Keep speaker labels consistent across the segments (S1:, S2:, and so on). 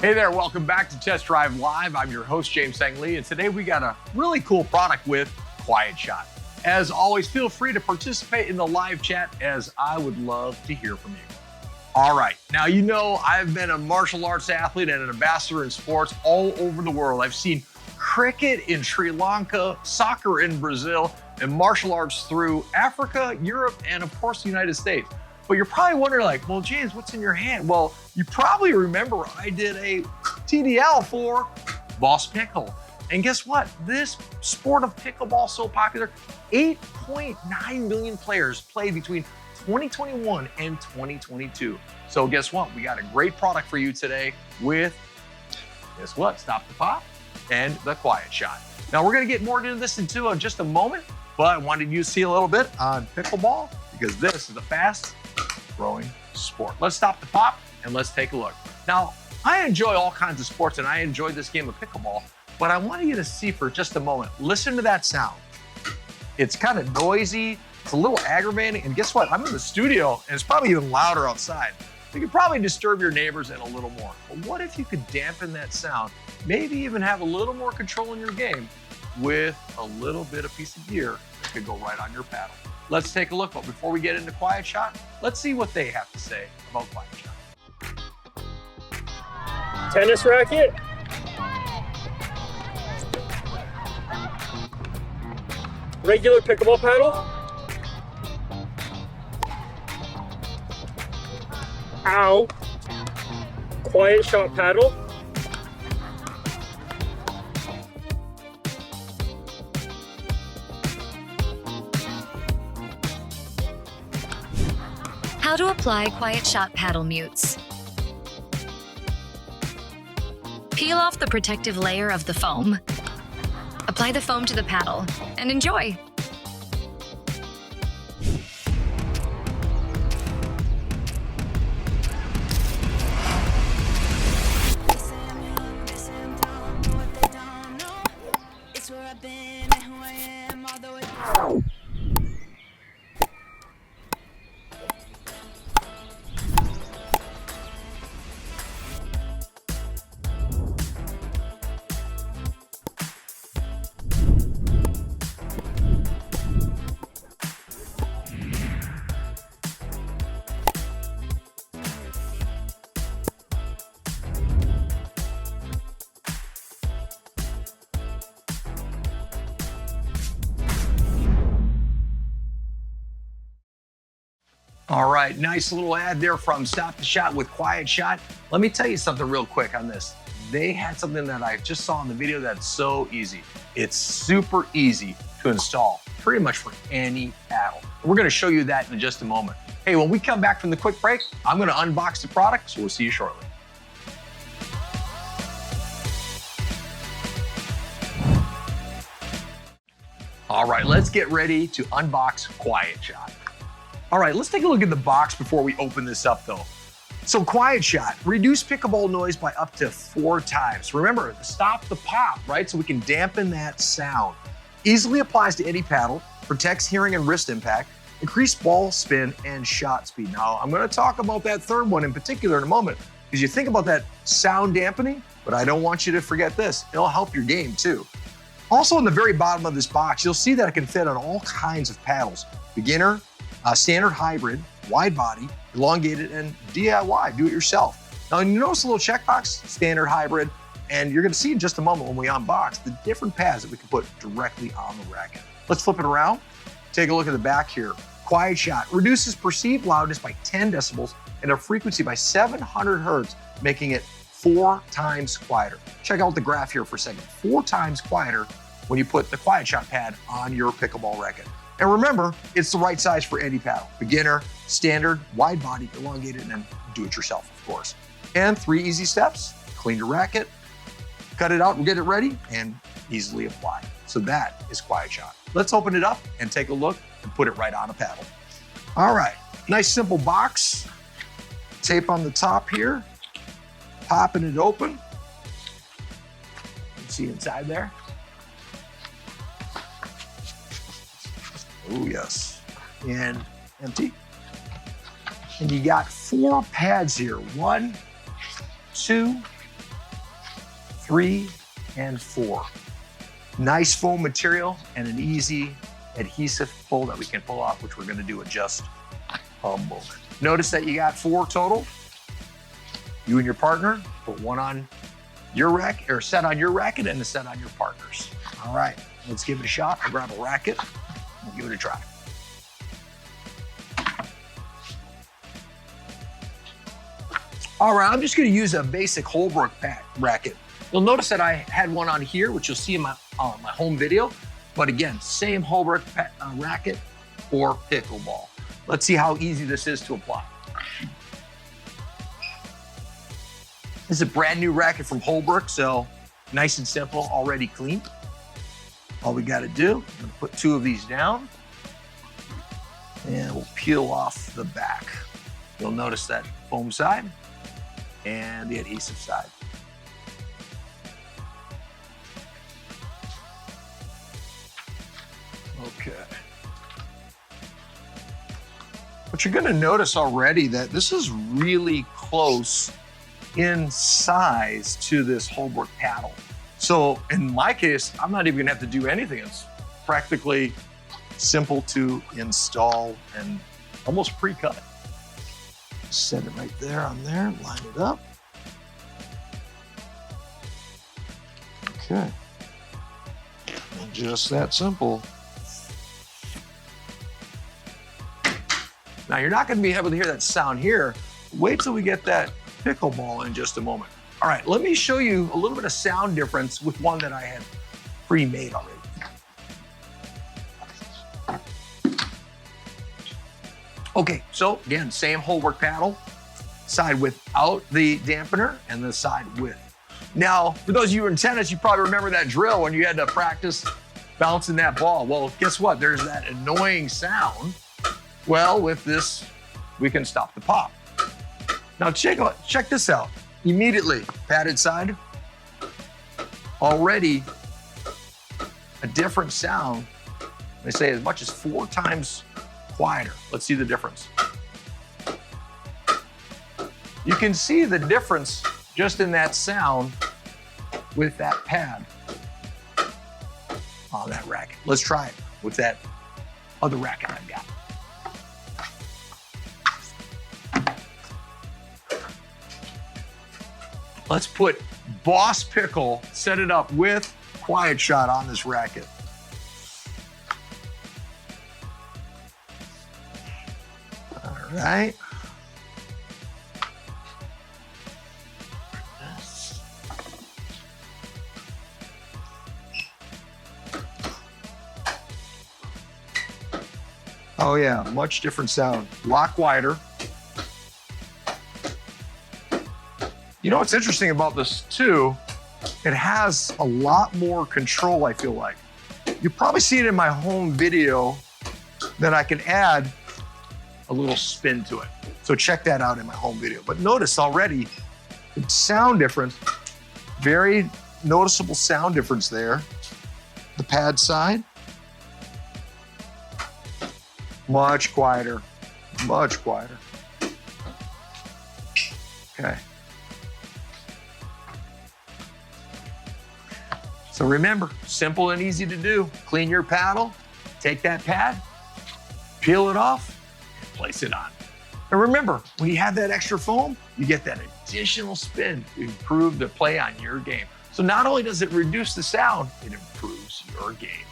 S1: Hey there, welcome back to Test Drive Live. I'm your host, James Sang Lee, and today we got a really cool product with Quiet Shot. As always, feel free to participate in the live chat as I would love to hear from you. All right, now you know I've been a martial arts athlete and an ambassador in sports all over the world. I've seen cricket in Sri Lanka, soccer in Brazil, and martial arts through Africa, Europe, and of course the United States. But you're probably wondering like, well, James, what's in your hand? Well, you probably remember I did a TDL for Boss Pickle. And guess what? This sport of pickleball is so popular, 8.9 million players played between 2021 and 2022. So guess what? We got a great product for you today with, guess what? Stop the Pop and the Quiet Shot. Now we're gonna get more into this in just a moment, but I wanted you to see a little bit on pickleball because this is a fast growing sport. Let's stop the pop and let's take a look. Now, I enjoy all kinds of sports and I enjoy this game of pickleball, but I want you to see for just a moment, listen to that sound. It's kind of noisy, it's a little aggravating, and guess what? I'm in the studio and it's probably even louder outside. You could probably disturb your neighbors and a little more. But what if you could dampen that sound? Maybe even have a little more control in your game with a little bit of piece of gear that could go right on your paddle. Let's take a look, but before we get into Quiet Shot, let's see what they have to say about Quiet Shot.
S2: Tennis racket, regular pickleball paddle, ow, Quiet Shot paddle,
S3: How to apply Quiet Shot paddle mutes. Peel off the protective layer of the foam. Apply the foam to the paddle and enjoy.
S1: All right, nice little ad there from Stop the Shot with Quiet Shot. Let me tell you something real quick on this. They had something that I just saw in the video that's so easy. It's super easy to install, pretty much for any paddle. We're gonna show you that in just a moment. Hey, when we come back from the quick break, I'm gonna unbox the product, so we'll see you shortly. All right, let's get ready to unbox Quiet Shot. All right, let's take a look at the box before we open this up though. So Quiet Shot, reduce pickleball noise by up to 4 times. Remember, stop the pop, right? So we can dampen that sound. Easily applies to any paddle, protects hearing and wrist impact, increase ball spin and shot speed. Now, I'm gonna talk about that third one in particular in a moment, because you think about that sound dampening, but I don't want you to forget this. It'll help your game too. Also in the very bottom of this box, you'll see that it can fit on all kinds of paddles. Beginner, standard hybrid, wide body, elongated, and DIY, do it yourself. Now you notice a little checkbox, standard hybrid, and you're gonna see in just a moment when we unbox the different pads that we can put directly on the racket. Let's flip it around. Take a look at the back here. Quiet Shot reduces perceived loudness by 10 decibels and a frequency by 700 hertz, making it 4 times quieter. Check out the graph here for a second. 4 times quieter when you put the Quiet Shot pad on your pickleball racket. And remember, it's the right size for any paddle. Beginner, standard, wide body, elongated, and do it yourself, of course. And 3 easy steps: clean your racket, cut it out and get it ready, and easily apply. So that is Quiet Shot. Let's open it up and take a look and put it right on a paddle. All right, nice simple box. Tape on the top here, popping it open. You can see inside there. Oh yes, and empty. And you got 4 pads here. 1, 2, 3, and 4. Nice foam material and an easy adhesive pull that we can pull off, which we're gonna do in just a moment. Notice that you got 4 total. You and your partner put one on your rack, or set on your racket, and a set on your partner's. All right, let's give it a shot. I'll grab a racket and give it a try. All right, I'm just gonna use a basic Holbrook racket. You'll notice that I had one on here, which you'll see in my home video. But again, same Holbrook racket for pickleball. Let's see how easy this is to apply. This is a brand new racket from Holbrook, so nice and simple, already clean. All we gotta do, I'm gonna put 2 of these down, and we'll peel off the back. You'll notice that foam side and the adhesive side. Okay. But you're gonna notice already that this is really close in size to this Holbrook paddle. So in my case, I'm not even gonna have to do anything. It's practically simple to install and almost pre-cut. Set it right there on there, line it up. Okay. And just that simple. Now you're not gonna be able to hear that sound here. Wait till we get that pickleball in just a moment. All right, let me show you a little bit of sound difference with one that I had pre-made already. Okay, so again, same Holbrook paddle, side without the dampener and the side with. Now, for those of you in tennis, you probably remember that drill when you had to practice bouncing that ball. Well, guess what? There's that annoying sound. Well, with this, we can stop the pop. Now check this out. Immediately, padded side, already a different sound. They say as much as 4 times quieter. Let's see the difference. You can see the difference just in that sound with that pad on that racket. Let's try it with that other racket I've got. Let's put Boss Pickle, set it up with Quiet Shot on this racket. All right. Oh yeah, much different sound. A lot quieter. You know what's interesting about this too? It has a lot more control, I feel like. You probably see it in my home video that I can add a little spin to it. So check that out in my home video. But notice already, the sound difference, very noticeable sound difference there. The pad side, much quieter, much quieter. Okay. So remember, simple and easy to do. Clean your paddle, take that pad, peel it off, and place it on. And remember, when you have that extra foam, you get that additional spin to improve the play on your game. So not only does it reduce the sound, it improves your game.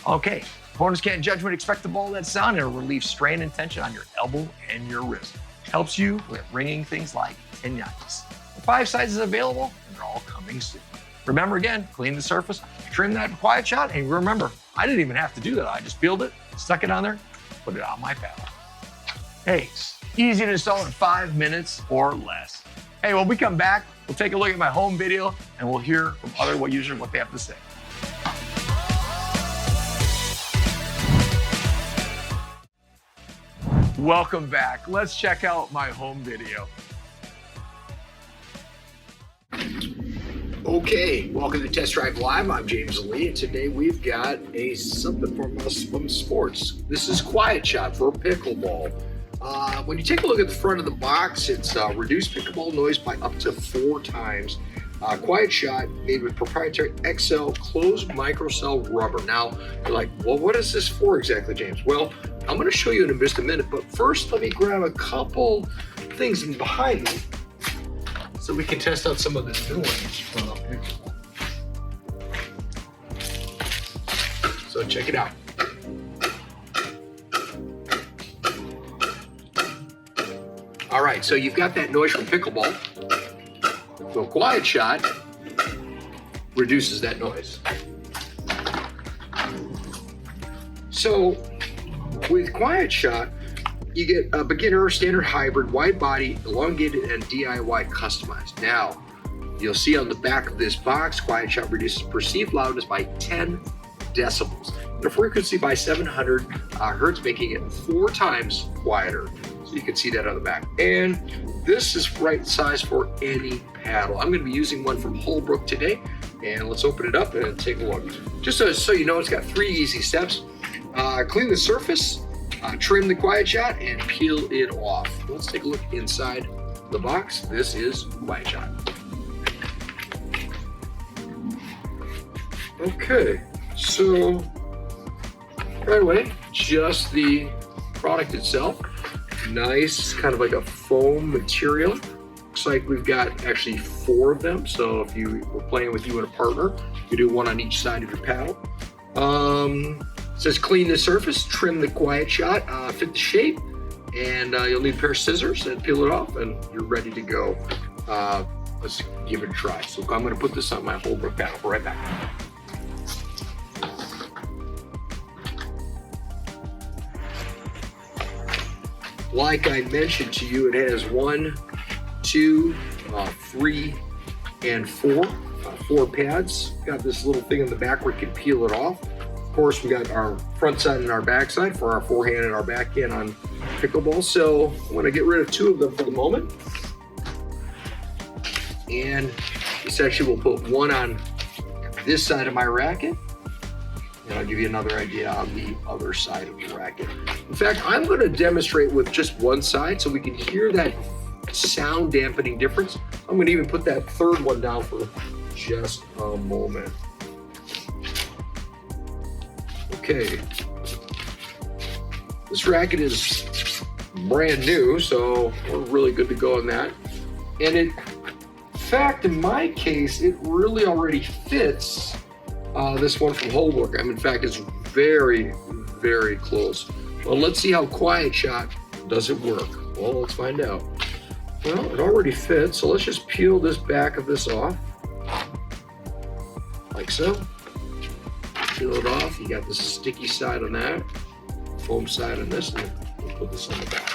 S1: Okay, opponents can't judge when you expect the ball that sound, and it relieves strain and tension on your elbow and your wrist. Helps you with ringing things like tenitis. The 5 sizes available, and they're all coming soon. Remember again, clean the surface, trim that Quiet Shot, and remember, I didn't even have to do that. I just peeled it, stuck it on there, put it on my paddle. Hey, easy to install in 5 minutes or less. Hey, when we come back, we'll take a look at my home video and we'll hear from other users what they have to say. Welcome back. Let's check out my home video.
S4: Okay, welcome to Test Drive Live. I'm James Lee, and today we've got something from us from sports. This is Quiet Shot for pickleball. When you take a look at the front of the box, it's reduced pickleball noise by up to 4 times. Quiet Shot made with proprietary XL closed microcell rubber. Now, you're like, well, what is this for exactly, James? Well, I'm going to show you in just a minute, but first let me grab a couple things in behind me so we can test out some of this noise. So check it out. All right, so you've got that noise from pickleball. So Quiet Shot reduces that noise. So with Quiet Shot, you get a beginner, standard, hybrid, wide body, elongated, and DIY customized. Now, you'll see on the back of this box, Quiet Shot reduces perceived loudness by 10 decibels. The frequency by 700 hertz, making it 4 times quieter. So you can see that on the back. And this is right size for any paddle. I'm going to be using one from Holbrook today, and let's open it up and take a look. Just so you know, it's got 3 easy steps. Clean the surface, trim the Quiet Shot, and peel it off. Let's take a look inside the box. This is Quiet Shot. Okay, so right away, just the product itself. Nice, kind of like a foam material. Looks like we've got actually 4 of them. So if you were playing with you and a partner, you do one on each side of your paddle. It says clean the surface, trim the Quiet Shot, fit the shape, and you'll need a pair of scissors and peel it off, and you're ready to go. Let's give it a try. So I'm going to put this on my Holbrook paddle. We'll be right back. Like I mentioned to you, it has 1, 2, 3, and 4. 4 pads. Got this little thing in the back where you can peel it off. Of course, we got our front side and our back side for our forehand and our backhand on pickleball. So I'm going to get rid of 2 of them for the moment. And essentially we'll put one on this side of my racket. And I'll give you another idea on the other side of the racket. In fact, I'm going to demonstrate with just one side so we can hear that sound dampening difference. I'm going to even put that 3rd one down for just a moment. Okay. This racket is brand new, so we're really good to go on that. And in fact, in my case, it really already fits this one from Holbrook. In fact, it's very, very close. Well, let's see how Quiet Shot does it work. Well, let's find out. Well, it already fits, so let's just peel this back of this off. Like so. Peel it off. You got the sticky side on that, foam side on this, and we'll put this on the back.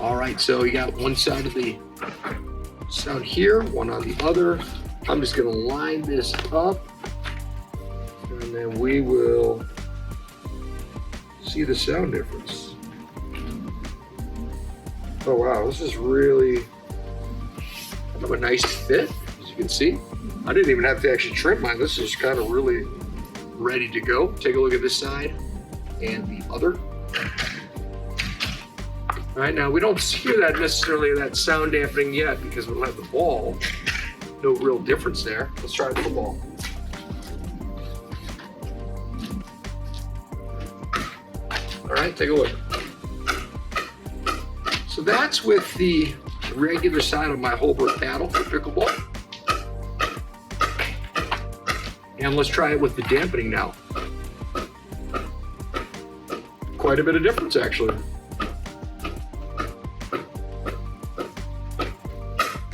S4: All right, so you got one side of the sound here, one on the other. I'm just gonna line this up, and then we will see the sound difference. Oh wow, this is really kind of a nice fit, as you can see. I didn't even have to actually trim mine. This is kind of really ready to go. Take a look at this side and the other. All right, now we don't hear that necessarily, that sound dampening yet because we don't have the ball. No real difference there. Let's try the ball. All right, take a look. So that's with the regular side of my Holbrook paddle for pickleball. And let's try it with the dampening now. Quite a bit of difference, actually.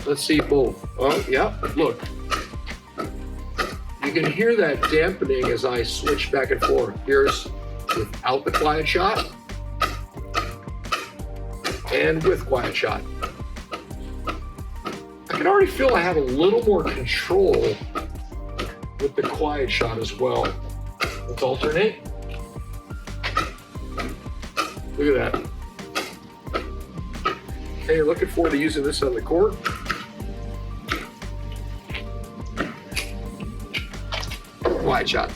S4: Let's see both. Oh, yeah, look. You can hear that dampening as I switch back and forth. Here's without the Quiet Shot and with Quiet Shot. I can already feel I have a little more control with the Quiet Shot as well. Let's alternate. Look at that. Hey, looking forward to using this on the court. Quiet Shot.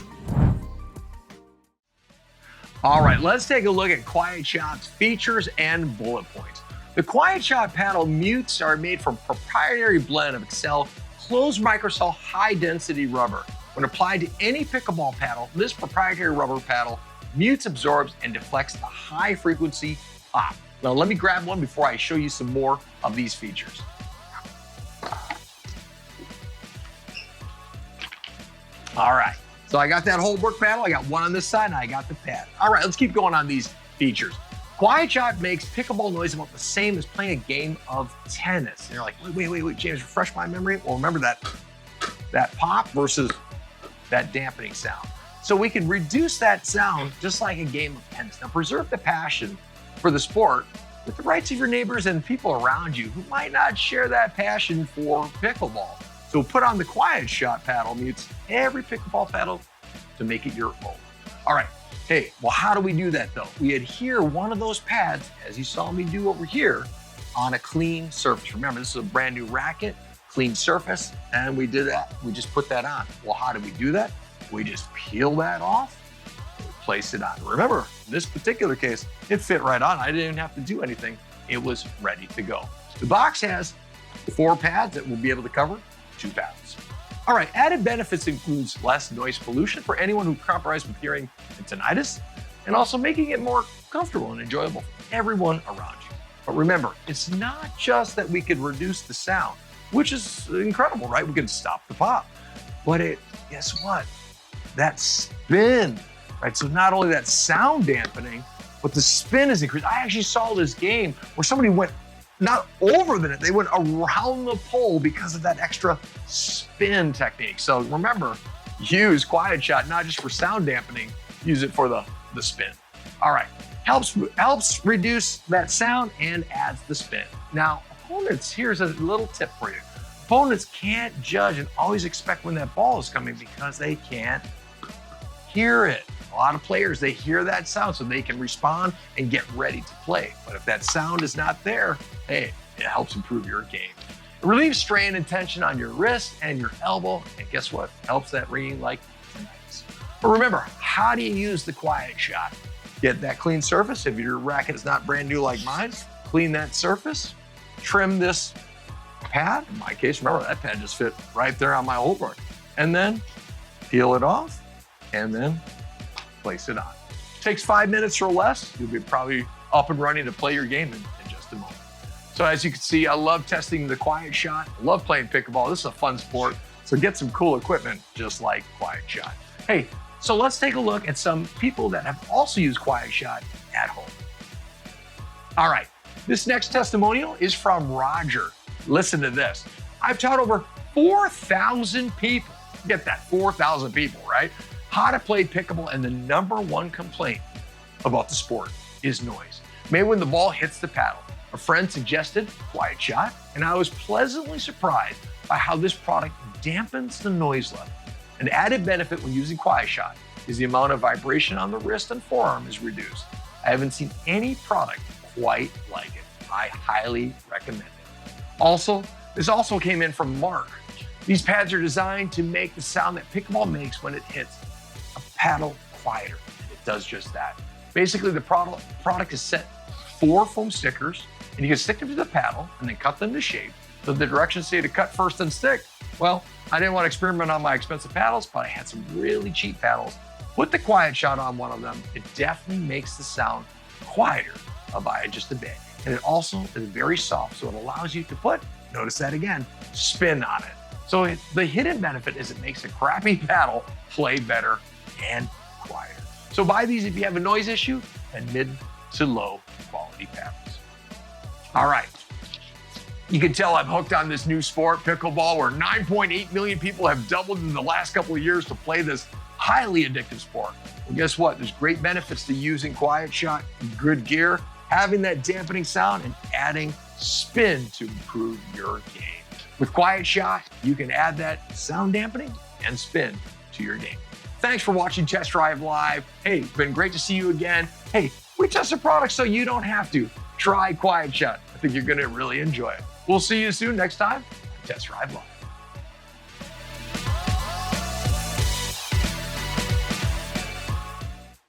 S1: All right, let's take a look at Quiet Shot's features and bullet points. The Quiet Shot paddle mutes are made from proprietary blend of Excel closed microcell high-density rubber. When applied to any pickleball paddle, this proprietary rubber paddle mutes, absorbs, and deflects the high-frequency pop. Now let me grab one before I show you some more of these features. All right, so I got that Holbrook paddle. I got one on this side, and I got the pad. All right, let's keep going on these features. Quiet Shot makes pickleball noise about the same as playing a game of tennis. And you're like, wait, James, refresh my memory. Well, remember that pop versus that dampening sound. So we can reduce that sound just like a game of tennis. Now, preserve the passion for the sport with the rights of your neighbors and people around you who might not share that passion for pickleball. So put on the Quiet Shot paddle mutes every pickleball paddle to make it your own. All right. Hey, well, how do we do that though? We adhere one of those pads, as you saw me do over here, on a clean surface. Remember, this is a brand new racket, clean surface, and we did that. We just put that on. Well, how do we do that? We just peel that off and we place it on. Remember, in this particular case, it fit right on. I didn't even have to do anything. It was ready to go. The box has 4 pads that we'll be able to cover 2 paddles. All right, added benefits includes less noise pollution for anyone who compromises with hearing and tinnitus, and also making it more comfortable and enjoyable for everyone around you. But remember, it's not just that we could reduce the sound, which is incredible, right? We can stop the pop, but guess what? That spin, right? So not only that sound dampening, but the spin is increased. I actually saw this game where somebody went not over the net, they went around the pole because of that extra spin technique. So remember, use Quiet Shot not just for sound dampening, use it for the spin. All right, helps reduce that sound and adds the spin. Now, opponents, here's a little tip for you. Opponents can't judge and always expect when that ball is coming because they can't hear it. A lot of players, they hear that sound so they can respond and get ready to play. But if that sound is not there, hey, it helps improve your game. It relieves strain and tension on your wrist and your elbow, and guess what? Helps that ringing like tinnitus. But remember, how do you use the Quiet Shot? Get that clean surface. If your racket is not brand new like mine, clean that surface, trim this pad. In my case, remember that pad just fit right there on my Holbrook. And then peel it off and then place it on. Takes 5 minutes or less. You'll be probably up and running to play your game in just a moment. So as you can see, I love testing the Quiet Shot. I love playing pickleball. This is a fun sport. So get some cool equipment just like Quiet Shot. Hey, so let's take a look at some people that have also used Quiet Shot at home. All right, this next testimonial is from Roger. Listen to this. I've taught over 4,000 people, get that, 4,000 people, right? How to play pickleball, and the #1 complaint about the sport is noise. Maybe when the ball hits the paddle. A friend suggested Quiet Shot, and I was pleasantly surprised by how this product dampens the noise level. An added benefit when using Quiet Shot is the amount of vibration on the wrist and forearm is reduced. I haven't seen any product quite like it. I highly recommend it. Also, this also came in from Mark. These pads are designed to make the sound that pickleball makes when it hits a paddle quieter, and it does just that. Basically, the product is set 4 foam stickers, and you can stick them to the paddle and then cut them to shape. So the directions say to cut first and stick. Well, I didn't want to experiment on my expensive paddles, but I had some really cheap paddles. Put the Quiet Shot on one of them. It definitely makes the sound quieter by just a bit. And it also is very soft, so it allows you to put, notice that again, spin on it. So the hidden benefit is it makes a crappy paddle play better and quieter. So buy these if you have a noise issue and mid to low quality paddles. All right. You can tell I'm hooked on this new sport, pickleball, where 9.8 million people have doubled in the last couple of years to play this highly addictive sport. Well, guess what? There's great benefits to using Quiet Shot, good gear, having that dampening sound, and adding spin to improve your game. With Quiet Shot, you can add that sound dampening and spin to your game. Thanks for watching Test Drive Live. Hey, it's been great to see you again. Hey, we test a product so you don't have to. Try Quiet Shot. I think you're gonna really enjoy it. We'll see you soon next time on Test Drive Live.